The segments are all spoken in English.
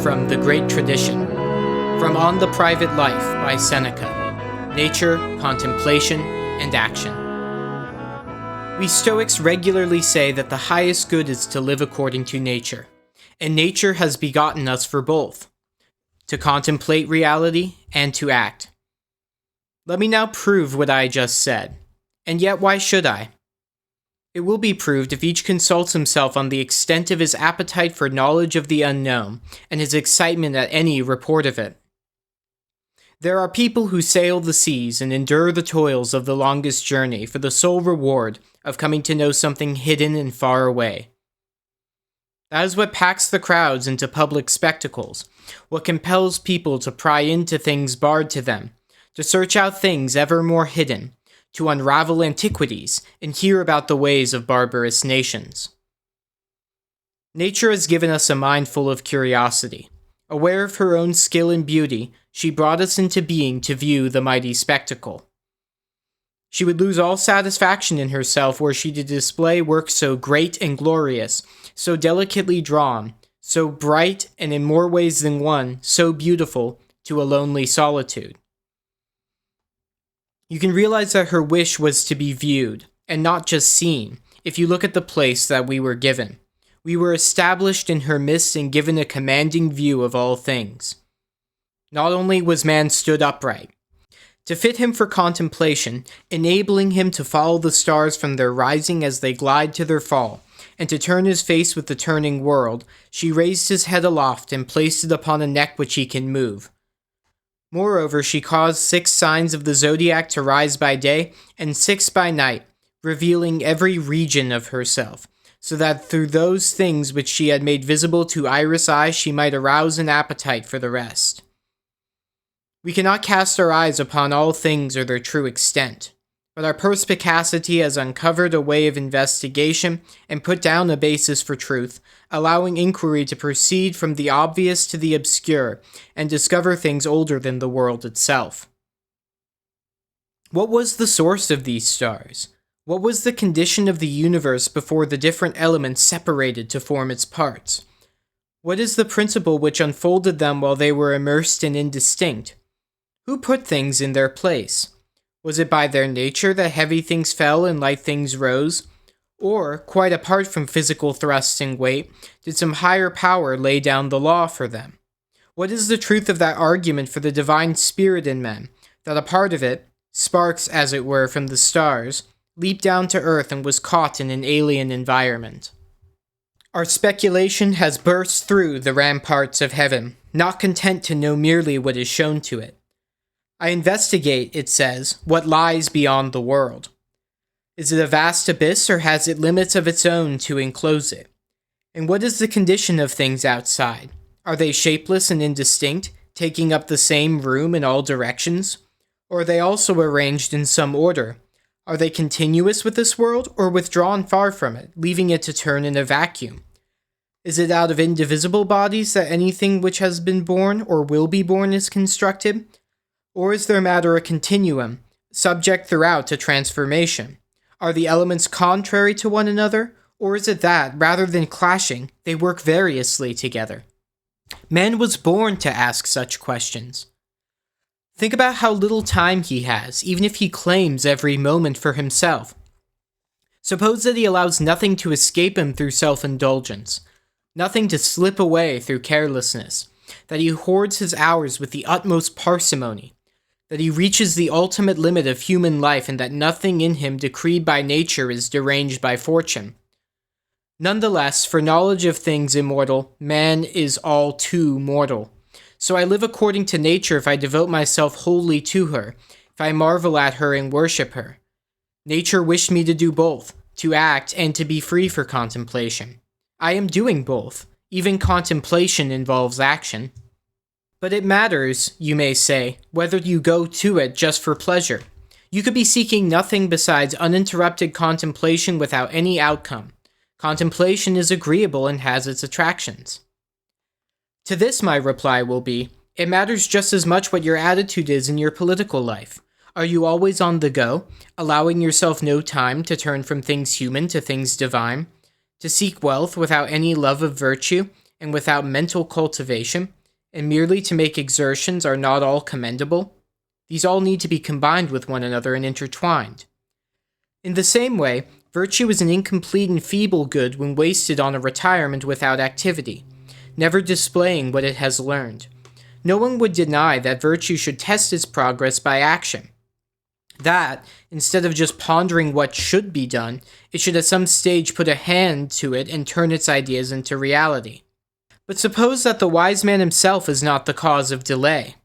from The Great Tradition, from On the Private Life by Seneca, Nature, Contemplation, and Action. We Stoics regularly say that the highest good is to live according to nature, and nature has begotten us for both, to contemplate reality and to act. Let me now prove what I just said, and yet why should I? It will be proved if each consults himself on the extent of his appetite for knowledge of the unknown, and his excitement at any report of it. There are people who sail the seas and endure the toils of the longest journey for the sole reward of coming to know something hidden and far away. That is what packs the crowds into public spectacles, what compels people to pry into things barred to them, to search out things ever more hidden, to unravel antiquities and hear about the ways of barbarous nations. Nature has given us a mind full of curiosity. Aware of her own skill and beauty, she brought us into being to view the mighty spectacle. She would lose all satisfaction in herself were she to display work so great and glorious, so delicately drawn, so bright and in more ways than one, so beautiful, to a lonely solitude. You can realize that her wish was to be viewed, and not just seen, if you look at the place that we were given. We were established in her midst and given a commanding view of all things. Not only was man stood upright, to fit him for contemplation, enabling him to follow the stars from their rising as they glide to their fall, and to turn his face with the turning world, she raised his head aloft and placed it upon a neck which he can move. Moreover, she caused 6 signs of the zodiac to rise by day, and 6 by night, revealing every region of herself, so that through those things which she had made visible to Iris' eye she might arouse an appetite for the rest. We cannot cast our eyes upon all things or their true extent, but our perspicacity has uncovered a way of investigation and put down a basis for truth, allowing inquiry to proceed from the obvious to the obscure, and discover things older than the world itself. What was the source of these stars? What was the condition of the universe before the different elements separated to form its parts? What is the principle which unfolded them while they were immersed and indistinct? Who put things in their place? Was it by their nature that heavy things fell and light things rose? Or, quite apart from physical thrust and weight, did some higher power lay down the law for them? What is the truth of that argument for the divine spirit in men, that a part of it, sparks as it were from the stars, leaped down to earth and was caught in an alien environment? Our speculation has burst through the ramparts of heaven, not content to know merely what is shown to it. I investigate, it says, what lies beyond the world. Is it a vast abyss, or has it limits of its own to enclose it? And what is the condition of things outside? Are they shapeless and indistinct, taking up the same room in all directions? Or are they also arranged in some order? Are they continuous with this world, or withdrawn far from it, leaving it to turn in a vacuum? Is it out of indivisible bodies that anything which has been born or will be born is constructed? Or is their matter a continuum, subject throughout to transformation? Are the elements contrary to one another, or is it that, rather than clashing, they work variously together? Man was born to ask such questions. Think about how little time he has, even if he claims every moment for himself. Suppose that he allows nothing to escape him through self-indulgence, nothing to slip away through carelessness, that he hoards his hours with the utmost parsimony, that he reaches the ultimate limit of human life, and that nothing in him decreed by nature is deranged by fortune. Nonetheless, for knowledge of things immortal, man is all too mortal. So I live according to nature if I devote myself wholly to her, if I marvel at her and worship her. Nature wished me to do both, to act and to be free for contemplation. I am doing both. Even contemplation involves action. But it matters, you may say, whether you go to it just for pleasure. You could be seeking nothing besides uninterrupted contemplation without any outcome. Contemplation is agreeable and has its attractions. To this my reply will be, it matters just as much what your attitude is in your political life. Are you always on the go, allowing yourself no time to turn from things human to things divine? To seek wealth without any love of virtue, and without mental cultivation, and merely to make exertions are not all commendable? These all need to be combined with one another and intertwined. In the same way, virtue is an incomplete and feeble good when wasted on a retirement without activity, never displaying what it has learned. No one would deny that virtue should test its progress by action. That, instead of just pondering what should be done, it should at some stage put a hand to it and turn its ideas into reality. But suppose that the wise man himself is not the cause of delay,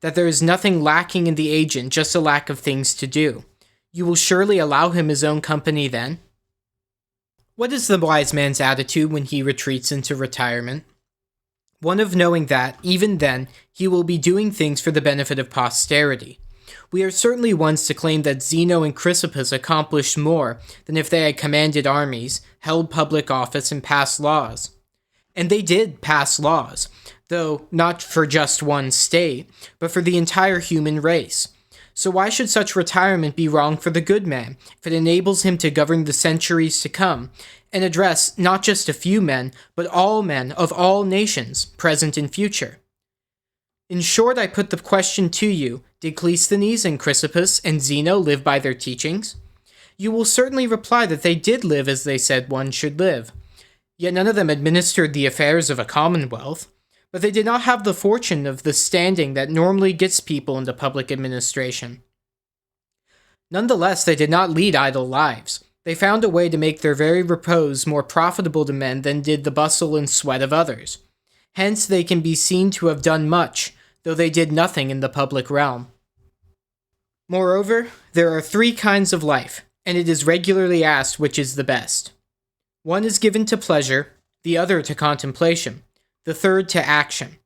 that there is nothing lacking in the agent, just a lack of things to do. You will surely allow him his own company then? What is the wise man's attitude when he retreats into retirement? One of knowing that, even then, he will be doing things for the benefit of posterity. We are certainly ones to claim that Zeno and Chrysippus accomplished more than if they had commanded armies, held public office, and passed laws. And they did pass laws, though not for just one state, but for the entire human race. So why should such retirement be wrong for the good man, if it enables him to govern the centuries to come, and address not just a few men, but all men of all nations, present and future? In short, I put the question to you, did Cleisthenes and Chrysippus and Zeno live by their teachings? You will certainly reply that they did live as they said one should live. Yet none of them administered the affairs of a commonwealth, but they did not have the fortune of the standing that normally gets people into public administration. Nonetheless, they did not lead idle lives. They found a way to make their very repose more profitable to men than did the bustle and sweat of others. Hence they can be seen to have done much, though they did nothing in the public realm. Moreover, there are 3 kinds of life, and it is regularly asked which is the best. One is given to pleasure, the other to contemplation, the third to action.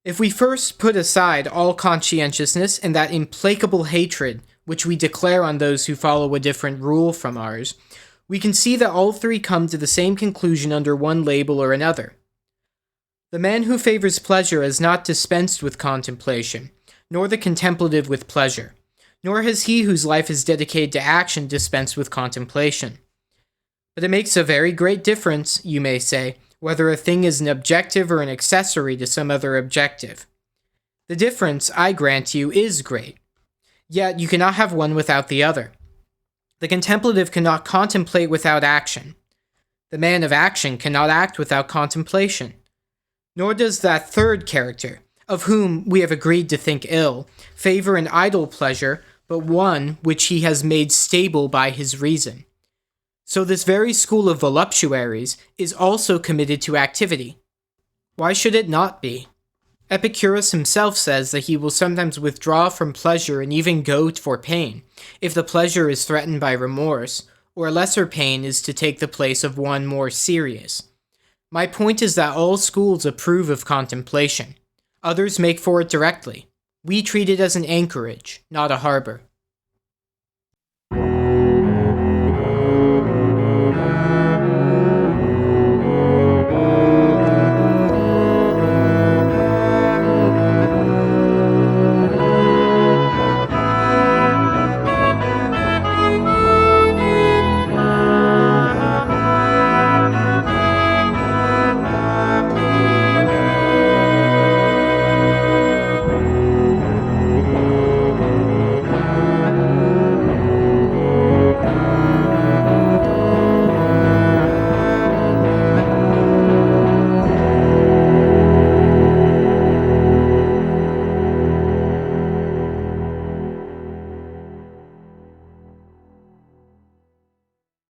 If we first put aside all conscientiousness and that implacable hatred which we declare on those who follow a different rule from ours, we can see that all 3 come to the same conclusion under one label or another. The man who favors pleasure has not dispensed with contemplation, nor the contemplative with pleasure, nor has he whose life is dedicated to action dispensed with contemplation. But it makes a very great difference, you may say, whether a thing is an objective or an accessory to some other objective. The difference, I grant you, is great. Yet you cannot have one without the other. The contemplative cannot contemplate without action. The man of action cannot act without contemplation. Nor does that third character, of whom we have agreed to think ill, favor an idle pleasure, but one which he has made stable by his reason. So this very school of voluptuaries is also committed to activity. Why should it not be? Epicurus himself says that he will sometimes withdraw from pleasure and even go for pain, if the pleasure is threatened by remorse, or a lesser pain is to take the place of one more serious. My point is that all schools approve of contemplation. Others make for it directly. We treat it as an anchorage, not a harbor.